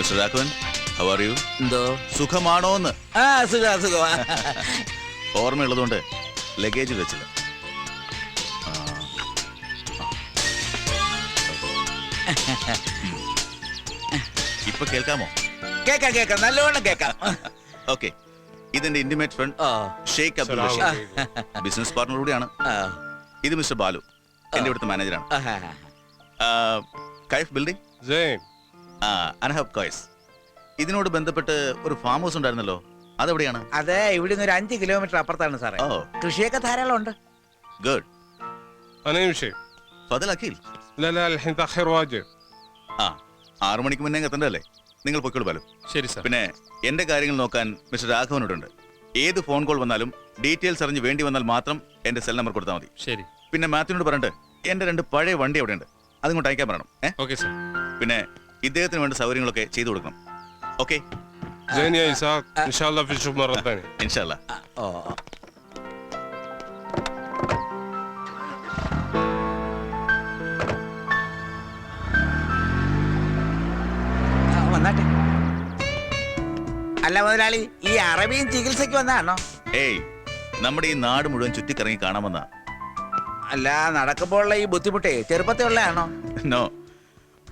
Mister Raghavan, how are you? എന്തോ സുഖമാണോന്ന്? സുഖമാ. ഓർമ്മയുള്ളതുകൊണ്ട് luggage വെച്ചില്ല. ഇപ്പൊ കേൾക്കാമോ? കേക്കാം നല്ലോണം കേക്കാം. ഓക്കെ, ഇതെന്റെ intimate friend Sheikh Abdul Rasheed, business partner കൂടിയാണ്. ഇത് മിസ്റ്റർ ബാലു, എന്റെ ഇവിടുത്തെ മാനേജറാണ്. കൈഫ് ബിൽഡിംഗ് അനഹബ് കോയ്സ്. ഇതിനോട് ബന്ധപ്പെട്ട് ഒരു ഫാം ഹൗസ് ഉണ്ടായിരുന്നല്ലോ, അതെവിടെയാണ്? അതെ, ഇവിടുന്ന് ഒരു 5 കിലോമീറ്റർ അപ്പുറത്താണ് സാറേ. കൃഷിയൊക്കെ ധാരാളം ഉണ്ട്. ഗുഡ്. أنا يمشي. ഫദൽ അഖിൽ. لا لا الحين تأخير واجب. 6 മണിക്ക് മുന്നേ എത്തണ്ടല്ലേ? നിങ്ങൾ പൊയ്ക്കോളൂ ബാലു. ശരി സാർ. പിന്നെ എന്റെ കാര്യങ്ങൾ നോക്കാൻ മിസ്റ്റർ രാഘവനോടുണ്ട്. ഏത് ഫോൺ കോൾ വന്നാലും ഡീറ്റെയിൽസ് അറിഞ്ഞ് വേണ്ടി വന്നാൽ മാത്രം എന്റെ സെൽ നമ്പർ കൊടുത്താൽ മതി. ശരി. പിന്നെ മാത്യുവിനോട് പറഞ്ഞിട്ട് എന്റെ 2 പഴയ വണ്ടി അവിടെ ഉണ്ട്, അതുകൊണ്ട് അയക്കാൻ പറയണം. Okay sir. പിന്നെ ഇദ്ദേഹത്തിന് വേണ്ട സൗകര്യങ്ങളൊക്കെ ചെയ്തു കൊടുക്കണം. ഓക്കെ? زين يا إسحاق، إن شاء الله في نشوف مرة ثانية. ഇൻഷാ അല്ലാ. വന്നാട്ടെ. അല്ല മുതലാളി, ഈ അറബിയും ചികിത്സയ്ക്ക് വന്നാണോ? ഏയ്, നമ്മുടെ ഈ നാട് മുഴുവൻ ചുറ്റിക്കറങ്ങി കാണാമെന്നാ. അല്ല, നടക്കുമ്പോഴുള്ള ഈ ബുദ്ധിമുട്ടേ ചെറുപ്പത്തെ ഉള്ളതാണോ? നോ,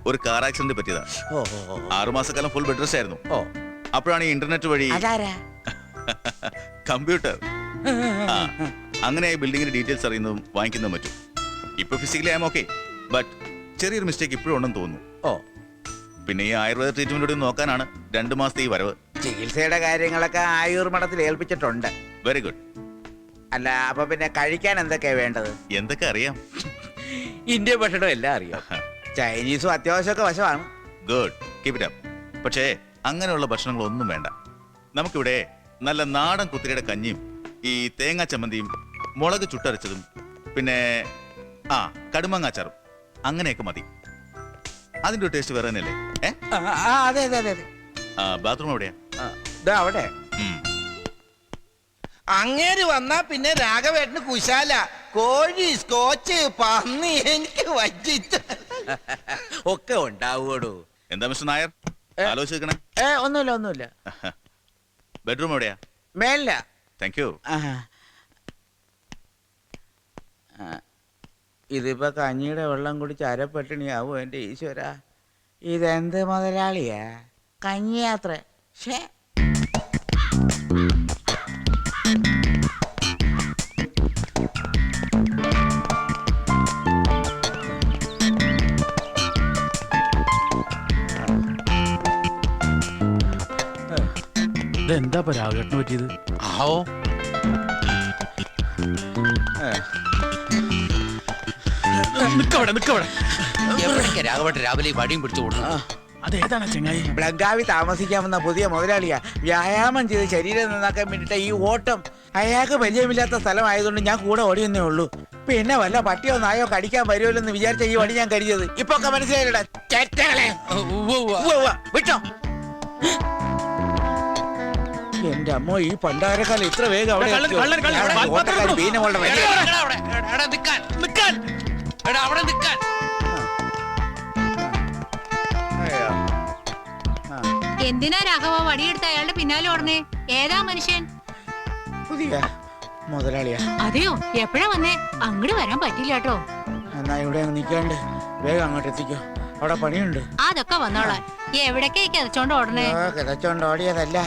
ഒരു കാർ ആക്സിഡന്റ് പറ്റിയതാ. 6 മാസക്കാലം ഫുൾ ബെഡ് റെസ്റ്റ് ആയിരുന്നു. അപ്പോഴാണ് ഈ ഇന്റർനെറ്റ് വഴി കമ്പ്യൂട്ടർ അങ്ങനെ ബിൽഡിങ്ങിന്റെ ഡീറ്റെയിൽസ് അറിയുന്നതും വാങ്ങിക്കുന്നതും പറ്റും. ഇപ്പൊ ഫിസിക്കലി ആം ഓക്കെ, ബട്ട് ചെറിയൊരു മിസ്റ്റേക്ക് ഇപ്പോഴും ഉണ്ടെന്ന് തോന്നുന്നു. പിന്നെ ഈ ആയുർവേദ ട്രീറ്റ്മെന്റ് നോക്കാനാണ് 2 മാസത്തെ ഈ വരവ്. ചികിത്സയുടെ കാര്യങ്ങളൊക്കെ ആയുർ മഠത്തിൽ ഏൽപ്പിച്ചിട്ടുണ്ട്. Very good. അല്ല, അപ്പൊ പിന്നെ കഴിക്കാൻ എന്തൊക്കെയാ വേണ്ടത്? എന്തൊക്കെ അറിയാം? ഇന്ത്യൻ ഭക്ഷണം എല്ലാം അറിയാം. ചൈനീസും അത്യാവശ്യമൊക്കെ വശമാണ്. Good, keep it up. പക്ഷേ അങ്ങനെയുള്ള ഭക്ഷണങ്ങളൊന്നും വേണ്ട. നമുക്കിവിടെ നല്ല നാടൻ കുത്തിരിയുടെ കഞ്ഞിയും ഈ തേങ്ങാ ചമ്മന്തിയും മുളക് ചുട്ടരച്ചതും പിന്നെ കടുമാങ്ങാച്ചാറും അങ്ങനെയൊക്കെ മതി. അതിന്റെ ഒരു ടേസ്റ്റ് വേറെ തന്നെയല്ലേ? അതെ അതെ അതെ. ബാത്റൂം എവിടെയാ? അവിടെ. അങ്ങേര് വന്നാ പിന്നെ രാഘവേട്ടന് കുശാല. കോഴി, സ്കോച്ച്, പന്നി എനിക്ക് വച്ചിട്ട് ഒക്കെ ഉണ്ടാവൂടൂ. എന്താ മിസ്റ്റർ നായർ ആലോചിക്കണേ? ഒന്നുമില്ല. ബെഡ്റൂം എവിടെയാ? മേലില. Thank you. ഇതിപ്പോ കഞ്ഞിയുടെ വെള്ളം കുടിച്ച് അരപ്പട്ടിണിയാവും. എന്റെ ഈശ്വര, ഇതെന്ത് മുതലാളിയാ? കഞ്ഞിയാത്ര. ഇതെന്താ രാഘവേട്ടന് പറ്റിയത്? രാഘവട്ടെ രാവിലെ വടിയും പിടിച്ചു കൊടുക്കും. അതേതാണ് ചെങ്ങായി? ബ്ലങ്കാവി താമസിക്കാമെന്ന പുതിയ മുതലാളിയാ. വ്യായാമം ചെയ്ത് ശരീരം നന്നാക്കാൻ വേണ്ടിട്ട് ഈ ഓട്ടം. അയാൾക്ക് പരിചയമില്ലാത്ത സ്ഥലമായതുകൊണ്ട് ഞാൻ കൂടെ ഓടിയെന്നേ ഉള്ളൂ. പിന്നെ വല്ല പട്ടിയോ നായോ കടിക്കാൻ വരുമല്ലോ എന്ന് വിചാരിച്ച ഈ വടി ഞാൻ കരുതിയത്. ഇപ്പൊ ഒക്കെ മനസ്സിലായില്ല. വിട്ടോ. എന്റെ അമ്മ, ഈ പണ്ടാരക്കാലം ഇത്ര വേഗം അവിടെ എന്തിനാ രാഘവ വടിയെടുത്ത് അയാളുടെ പിന്നാലെ ഓടണേ? ഏതാ മനുഷ്യൻ? പുതിയ മുതലാളിയാ. അതെയോ? എപ്പോഴാ വന്നേ? അങ്ങോട്ട് വരാൻ പറ്റില്ല കേട്ടോ. എന്നാ ഇവിടെ നിൽക്കാണ്ട് വേഗം അങ്ങോട്ട് എത്തിക്കോ, അവിടെ പണിയുണ്ട്. അതൊക്കെ വന്നോളാം. എവിടേക്കാ കിതച്ചോണ്ട് ഓടണേ? കിതച്ചോണ്ട് ഓടിയതല്ല,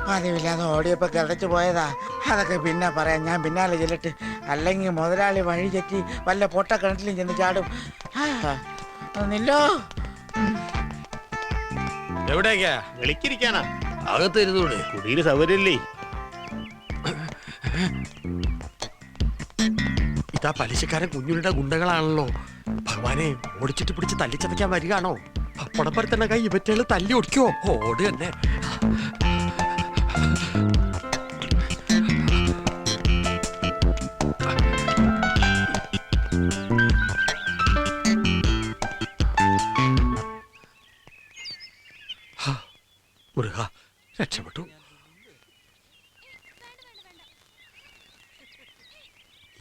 പതിവില്ലാതെ ഓടിയപ്പോ കിതച്ചു പോയതാ. അതൊക്കെ പിന്നെ പറയാം, ഞാൻ പിന്നാലെ ചെല്ലിട്ട്. അല്ലെങ്കിൽ മുതലാളി വഴി തെറ്റി വല്ല പൊട്ട കിണറ്റിലും ചെന്ന് ചാടും. നില്ലോ. എവിടേക്കാ? വിളിക്കിരിക്കാനാ? അകത്തിരുന്നൂടെ? കുടിയിൽ സൗകര്യല്ലേ? ഇതാ പലിശക്കാരൻ കുഞ്ഞുങ്ങളുടെ ഗുണ്ടകളാണല്ലോ. ഭഗവാനെ, ഓടിച്ചിട്ട് പിടിച്ച് തല്ലിച്ചതയ്ക്കാൻ വരികയാണോ? പപ്പടപ്പരത്തന്നെ കൈ ഇവറ്റകള് തല്ലി ഒടിക്കോ? ഓട് തന്നെ. മുരുക, രക്ഷപ്പെട്ടു.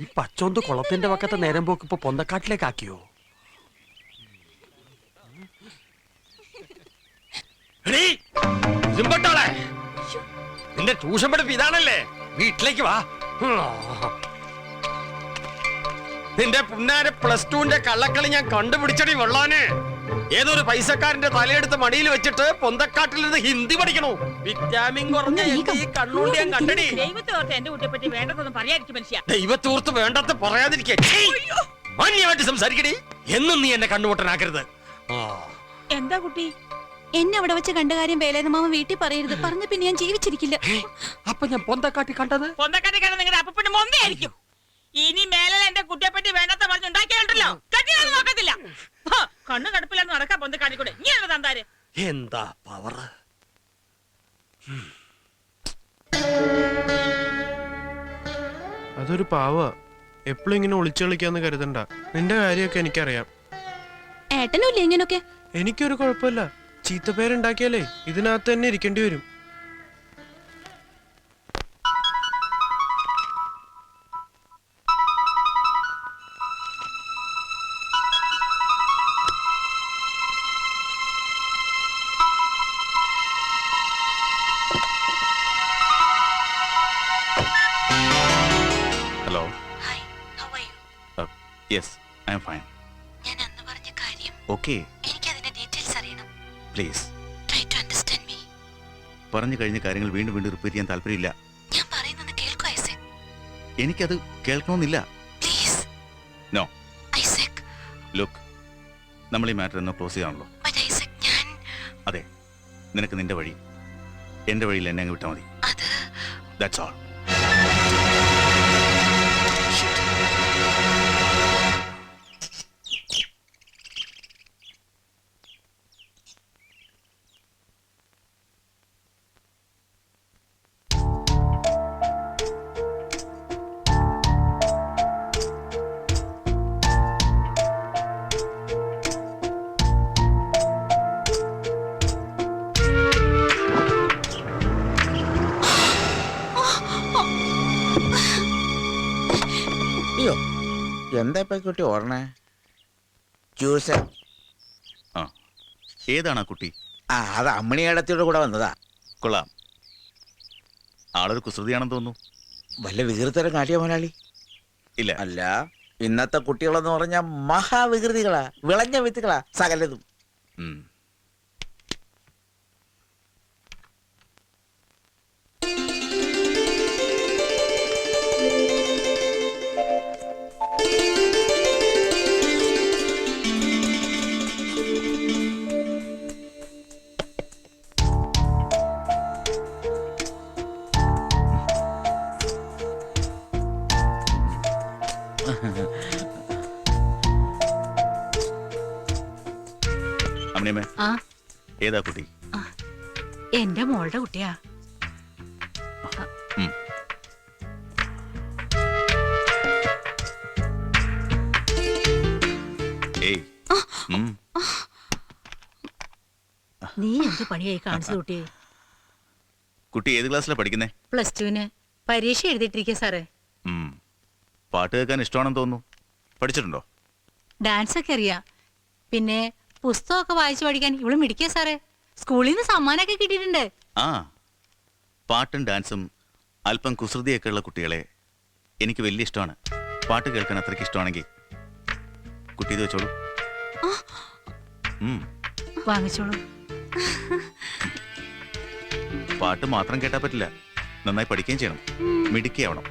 ഈ പച്ചോന്ത് കുളത്തിന്റെ പക്കത്തെ നേരം പോക്ക് ഇപ്പൊ പൊന്തക്കാട്ടിലേക്ക് ആക്കിയോ? എടീ, ട്യൂഷൻ പഠിപ്പ് ഇതാണല്ലേ? വീട്ടിലേക്ക് വാ. നിന്റെ പുന്നാര +2ന്റെ കള്ളക്കളി ഞാൻ കണ്ടുപിടിച്ചടി വെള്ളാനെ. ഏതൊരു പൈസക്കാരന്റെ തലയെടുത്ത് മടിയിൽ വെച്ചിട്ട് പൊന്തക്കാട്ടിൽ നിന്ന് ഹിന്ദി പഠിക്കണോ? വിറ്റാമിൻ കുറഞ്ഞ ഈ കണ്ണുണ്ടി ഞാൻ കണ്ടടി. ദൈവത്തോർത്ത് എന്റെ കുട്ടിയെ പറ്റി വേണ്ടതൊന്നും പറയാതിരിക്കും മനുഷ്യ. ദൈവത്തോർത്ത് വേണ്ടത് പറയാതിരിക്കേ. മാന്യമായിട്ട് സംസാരിക്കടി. എന്നും നീ എന്നെ കണ്ണുപൊട്ടനാക്കരുത്. എന്താ കുട്ടി? എന്നെ അവിടെ വെച്ച് കണ്ട കാര്യം വേലേന്ന് മാമ വീട്ടിൽ പറയരുത്. പറഞ്ഞ പിന്നെ ഞാൻ ജീവിച്ചിരിക്കില്ല. അപ്പൊ ഞാൻ പൊന്തക്കാട്ടി കണ്ടത് പൊന്തക്കാട്ടി കാണാൻ നിങ്ങളുടെ അപ്പന്റെ മൊന്തയായിരിക്കും. ഇനി മേലെ എന്റെ കുട്ടിയെ പറ്റി വേണ്ടാത്ത പറഞ്ഞുണ്ടാക്കിയാലുണ്ടല്ലോ കട്ടിയാലും നോക്കത്തില്ല. കണ്ണു കടുപ്പില്ലാന്ന് നടക്കാൻ പൊന്തക്കാട്ടിക്കൂടെ. ഇങ്ങനെ തന്താര് എന്താ പവർ. അതൊരു പാവ. എപ്പോഴും ഇങ്ങനെ ഒളിച്ചു കളിക്കാന്ന് കരുതണ്ട. നിന്റെ കാര്യമൊക്കെ എനിക്കറിയാം. ഏട്ടനും ഇല്ലേ ഇങ്ങനൊക്കെ? എനിക്കൊരു കുഴപ്പമില്ല. ചീത്തപ്പേരുണ്ടാക്കിയാലേ ഇതിനകത്ത് തന്നെ ഇരിക്കേണ്ടി വരും. Hello. Hi, how are you? Yes, I am fine. ഞാൻ അന്ന് പറഞ്ഞ കാര്യം ഓക്കെ, എനിക്ക് അതിന്റെ ഡീറ്റെയിൽസ് അറിയണം. Please. Try to understand me. പറഞ്ഞു കഴിഞ്ഞ കാര്യങ്ങൾ വീണ്ടും വീണ്ടും റിപ്പീറ്റ് ചെയ്യാൻ താല്പര്യമില്ല. ഞാൻ പറയുന്നത് കേൾക്കൂ ഐസക്. എനിക്കത് കേൾക്കണമെന്നില്ല. പ്ലീസ്. നോ. ഐസക്. ലുക്ക്, നമ്മൾ ഈ മാറ്റർ എന്നോ ക്ലോസ് ചെയ്യാണല്ലോ. But ഐസക്, ഞാൻ അതെ, നിനക്ക് നിന്റെ വഴി, എന്റെ വഴിയിൽ എന്നെ അങ്ങ് വിട്ടാൽ മതി. അത് ദാറ്റ്സ് ഓൾ. അയ്യോ, എന്താ ഇപ്പൊ കുട്ടി ഓടണേ? ജ്യൂസ്. ആ, ഏതാണ് ആ കുട്ടി? അത് അമ്മണി ഏടത്തിയുടെ കൂടെ വന്നതാ. കൊള്ളാം. ആളൊരു കുസൃതിയാണെന്ന് തോന്നുന്നു. വല്ല വികൃതരം കാട്ടിയ മുതലാളി? ഇല്ല. അല്ല, ഇന്നത്തെ കുട്ടികളെന്ന് പറഞ്ഞാൽ മഹാവികൃതികളാ, വിളഞ്ഞ വിത്തുകളാ സകലതും. ഉം. അമ്മണിയമ്മേ, ആ, ഏതാ കുട്ടി? എന്റെ മോളുടെ കുട്ടിയാ. ഉം. ഏയ്. ഉം. നീ എന്ത് പണിയായി കാണിച്ചു കുട്ടിയെ? കുട്ടി ഏത് ക്ലാസ്സിലാണ് പഠിക്കുന്നേ? +2 പരീക്ഷ എഴുതിയിട്ടിരിക്കുക സാറേ. പാട്ട് കേൾക്കാൻ ഇഷ്ടമാണെന്ന് തോന്നുന്നു. പഠിച്ചിട്ടുണ്ടോ? ഡാൻസ് ഒക്കെ അറിയാം. പിന്നെ പുസ്തകമൊക്കെ വായിച്ചു പഠിക്കാൻ ഇവള് മിടിക്കുക സാറേ. സ്കൂളിൽ നിന്ന് സമ്മാനമൊക്കെ കിട്ടിയിട്ടുണ്ട്. ആ, പാട്ടും ഡാൻസും അല്പം കുസൃതിയൊക്കെ ഉള്ള കുട്ടികളെ എനിക്ക് വലിയ ഇഷ്ടമാണ്. പാട്ട് കേൾക്കാൻ അത്രയ്ക്ക് ഇഷ്ടമാണെങ്കിൽ കുട്ടി ഇത് വെച്ചോളൂ. വാങ്ങിച്ചോളൂ. പാട്ട് മാത്രം കേട്ടാൽ പറ്റില്ല, നന്നായി പഠിക്കുകയും ചെയ്യണം, മിടുക്കിയാവണം.